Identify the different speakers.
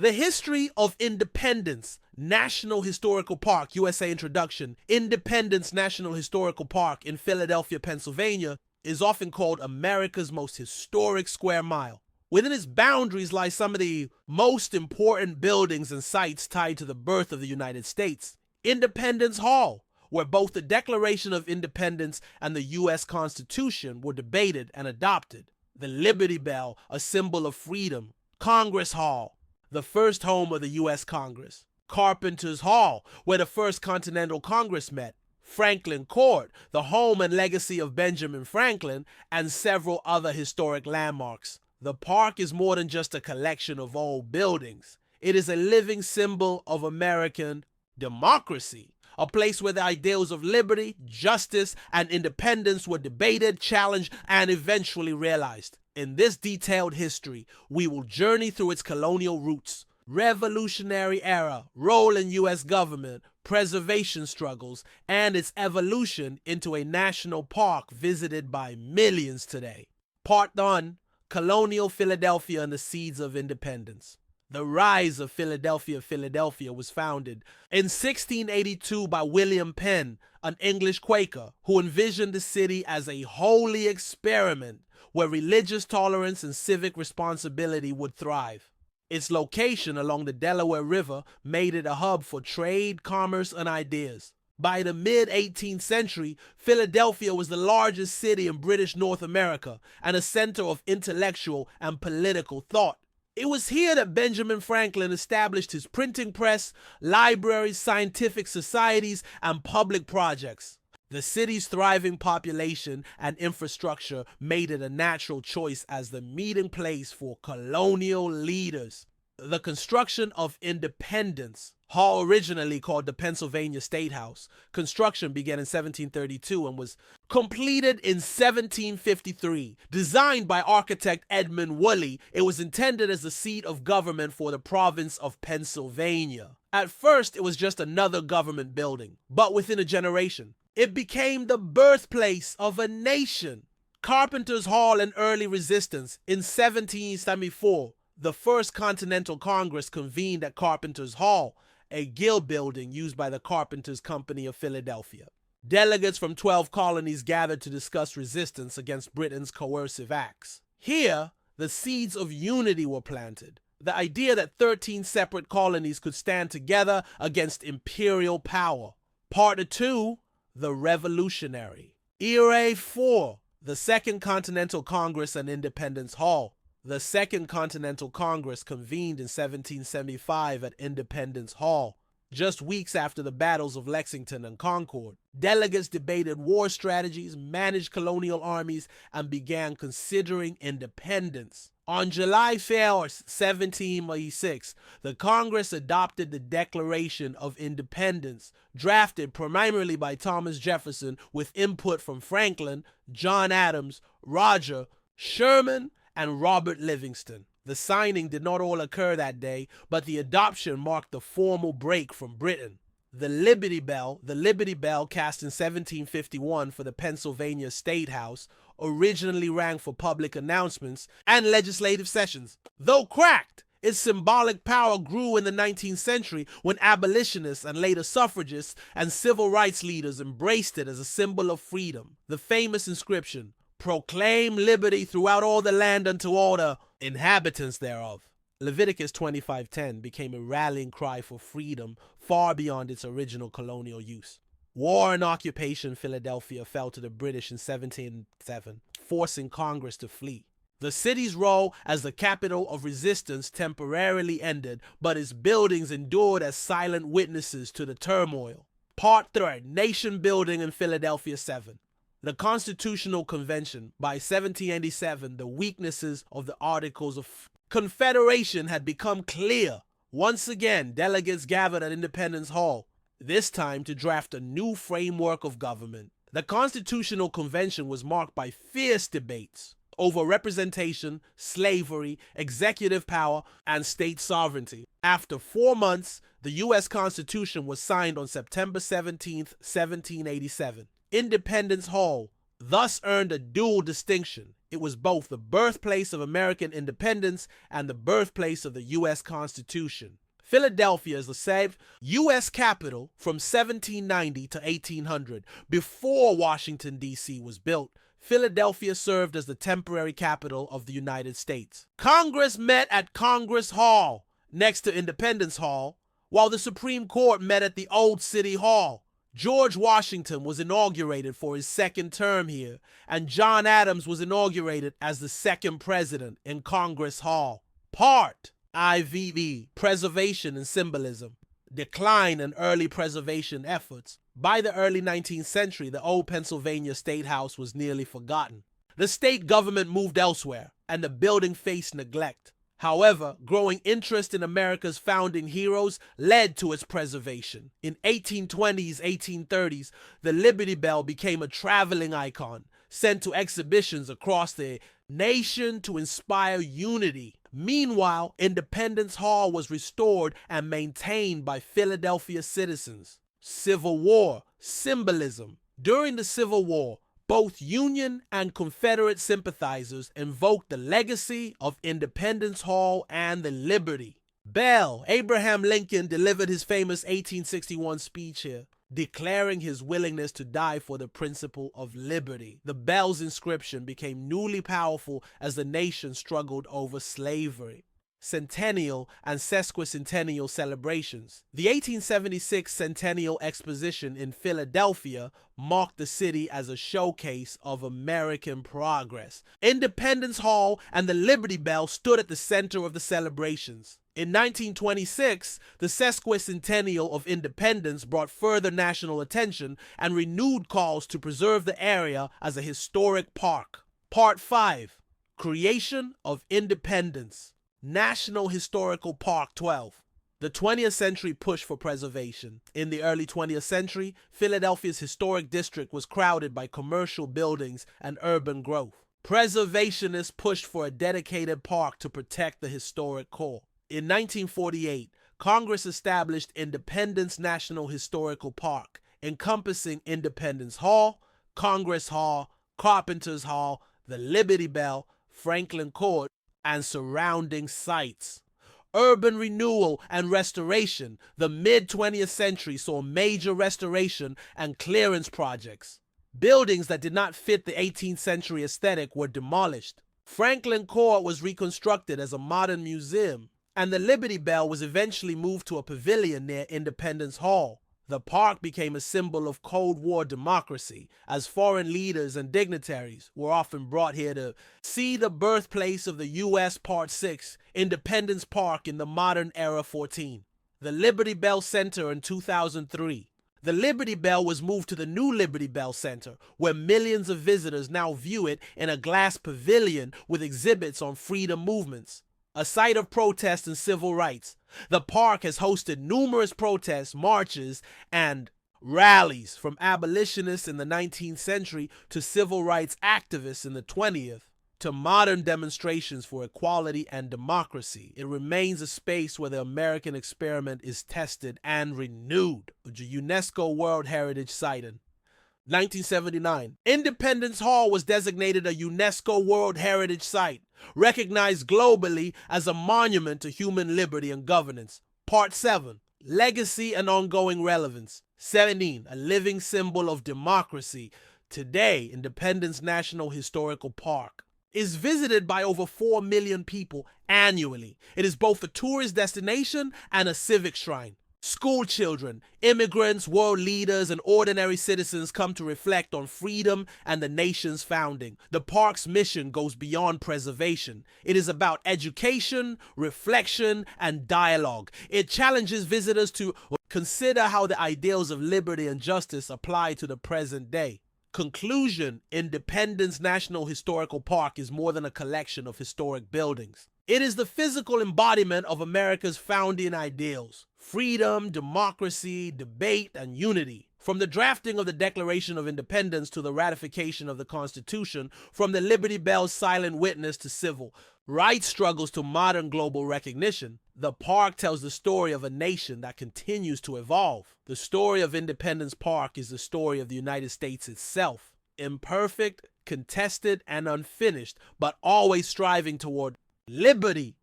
Speaker 1: The History of Independence National Historical Park, USA Introduction, Independence National Historical Park in Philadelphia, Pennsylvania, is often called America's most historic square mile. Within its boundaries lie some of the most important buildings and sites tied to the birth of the United States. Independence Hall, where both the Declaration of Independence and the U.S. Constitution were debated and adopted. The Liberty Bell, a symbol of freedom. Congress Hall, the first home of the U.S. Congress. Carpenter's Hall, where the First Continental Congress met. Franklin Court, the home and legacy of Benjamin Franklin, and several other historic landmarks. The park is more than just a collection of old buildings. It is a living symbol of American democracy, a place where the ideals of liberty, justice, and independence were debated, challenged, and eventually realized. In this detailed history, we will journey through its colonial roots, Revolutionary era, role in U.S. government, preservation struggles, and its evolution into a national park visited by millions today. Part 1. Colonial Philadelphia and the Seeds of Independence. The rise of Philadelphia was founded in 1682 by William Penn, an English Quaker, who envisioned the city as a holy experiment where religious tolerance and civic responsibility would thrive. Its location along the Delaware River made it a hub for trade, commerce, and ideas. By the mid-18th century, Philadelphia was the largest city in British North America and a center of intellectual and political thought. It was here that Benjamin Franklin established his printing press, libraries, scientific societies, and public projects. The city's thriving population and infrastructure made it a natural choice as the meeting place for colonial leaders. The construction of Independence Hall, originally called the Pennsylvania State House, construction began in 1732 and was completed in 1753. Designed by architect Edmund Woolley, it was intended as the seat of government for the province of Pennsylvania. At first, it was just another government building, but within a generation, it became the birthplace of a nation. Carpenter's Hall and early resistance. In 1774, the First Continental Congress convened at Carpenter's Hall, a guild building used by the Carpenters Company of Philadelphia. Delegates from 12 colonies gathered to discuss resistance against Britain's coercive acts. Here, the seeds of unity were planted. The idea that 13 separate colonies could stand together against imperial power. Part 2. The Revolutionary. Era 4. The Second Continental Congress and Independence Hall. The Second Continental Congress convened in 1775 at Independence Hall, just weeks after the battles of Lexington and Concord. Delegates debated war strategies, managed colonial armies, and began considering independence. On July 4, 1786, the Congress adopted the Declaration of Independence, drafted primarily by Thomas Jefferson with input from Franklin, John Adams, Roger, Sherman, and Robert Livingston. The signing did not all occur that day, but the adoption marked the formal break from Britain. The Liberty Bell cast in 1751 for the Pennsylvania State House, originally rang for public announcements and legislative sessions. Though cracked, its symbolic power grew in the 19th century when abolitionists and later suffragists and civil rights leaders embraced it as a symbol of freedom. The famous inscription, "Proclaim liberty throughout all the land unto all the inhabitants thereof." Leviticus 25:10 became a rallying cry for freedom far beyond its original colonial use. War and occupation Philadelphia fell to the British in 1707, forcing Congress to flee. The city's role as the capital of resistance temporarily ended, but its buildings endured as silent witnesses to the turmoil. Part 3. Nation building in Philadelphia 7. The Constitutional Convention. By 1787, the weaknesses of the Articles of Confederation had become clear. Once again, delegates gathered at Independence Hall, this time to draft a new framework of government. The Constitutional Convention was marked by fierce debates over representation, slavery, executive power, and state sovereignty. After 4 months, the U.S. Constitution was signed on September 17, 1787. Independence Hall thus earned a dual distinction. It was both the birthplace of American independence and the birthplace of the U.S. Constitution. Philadelphia is the said U.S. capital from 1790 to 1800. Before Washington, D.C. was built, Philadelphia served as the temporary capital of the United States. Congress met at Congress Hall, next to Independence Hall, while the Supreme Court met at the Old City Hall. George Washington was inaugurated for his second term here, and John Adams was inaugurated as the second president in Congress Hall. Part IV, Preservation and Symbolism. Decline in early preservation efforts. By the early 19th century, the old Pennsylvania State House was nearly forgotten. The state government moved elsewhere, and the building faced neglect. However, growing interest in America's founding heroes led to its preservation. In 1820s, 1830s, the Liberty Bell became a traveling icon, sent to exhibitions across the nation to inspire unity. Meanwhile, Independence Hall was restored and maintained by Philadelphia citizens. Civil War, symbolism. During the Civil War, both Union and Confederate sympathizers invoked the legacy of Independence Hall and the Liberty Bell. Abraham Lincoln delivered his famous 1861 speech here, declaring his willingness to die for the principle of liberty. The bell's inscription became newly powerful as the nation struggled over slavery. Centennial and sesquicentennial celebrations. The 1876 Centennial Exposition in Philadelphia marked the city as a showcase of American progress. Independence Hall and the Liberty Bell stood at the center of the celebrations. In 1926, the sesquicentennial of independence brought further national attention and renewed calls to preserve the area as a historic park. Part 5. Creation of Independence. National Historical Park 12. The 20th century push for preservation. In the early 20th century, Philadelphia's historic district was crowded by commercial buildings and urban growth. Preservationists pushed for a dedicated park to protect the historic core. In 1948, Congress established Independence National Historical Park, encompassing Independence Hall, Congress Hall, Carpenter's Hall, the Liberty Bell, Franklin Court, and surrounding sites. Urban renewal and restoration. The mid-20th century saw major restoration and clearance projects. Buildings that did not fit the 18th century aesthetic were demolished. Franklin Court was reconstructed as a modern museum, and the Liberty Bell was eventually moved to a pavilion near Independence Hall. The park became a symbol of Cold War democracy, as foreign leaders and dignitaries were often brought here to see the birthplace of the U.S. Part 6, Independence Park in the Modern Era 14. The Liberty Bell Center in 2003. The Liberty Bell was moved to the new Liberty Bell Center, where millions of visitors now view it in a glass pavilion with exhibits on freedom movements. A site of protest and civil rights, the park has hosted numerous protests, marches, and rallies from abolitionists in the 19th century to civil rights activists in the 20th to modern demonstrations for equality and democracy. It remains a space where the American experiment is tested and renewed. A UNESCO World Heritage Site in 1979. Independence Hall was designated a UNESCO World Heritage Site, recognized globally as a monument to human liberty and governance. Part 7. Legacy and ongoing relevance. 17. A living symbol of democracy. Today, Independence National Historical Park is visited by over 4 million people annually. It is both a tourist destination and a civic shrine. School children, immigrants, world leaders, and ordinary citizens come to reflect on freedom and the nation's founding. The park's mission goes beyond preservation. It is about education, reflection, and dialogue. It challenges visitors to consider how the ideals of liberty and justice apply to the present day. Conclusion: Independence National Historical Park is more than a collection of historic buildings. It is the physical embodiment of America's founding ideals: freedom, democracy, debate, and unity. From the drafting of the Declaration of Independence to the ratification of the Constitution, from the Liberty Bell's silent witness to civil rights struggles to modern global recognition, the park tells the story of a nation that continues to evolve. The story of Independence Park is the story of the United States itself. imperfect, contested, and unfinished, but always striving toward liberty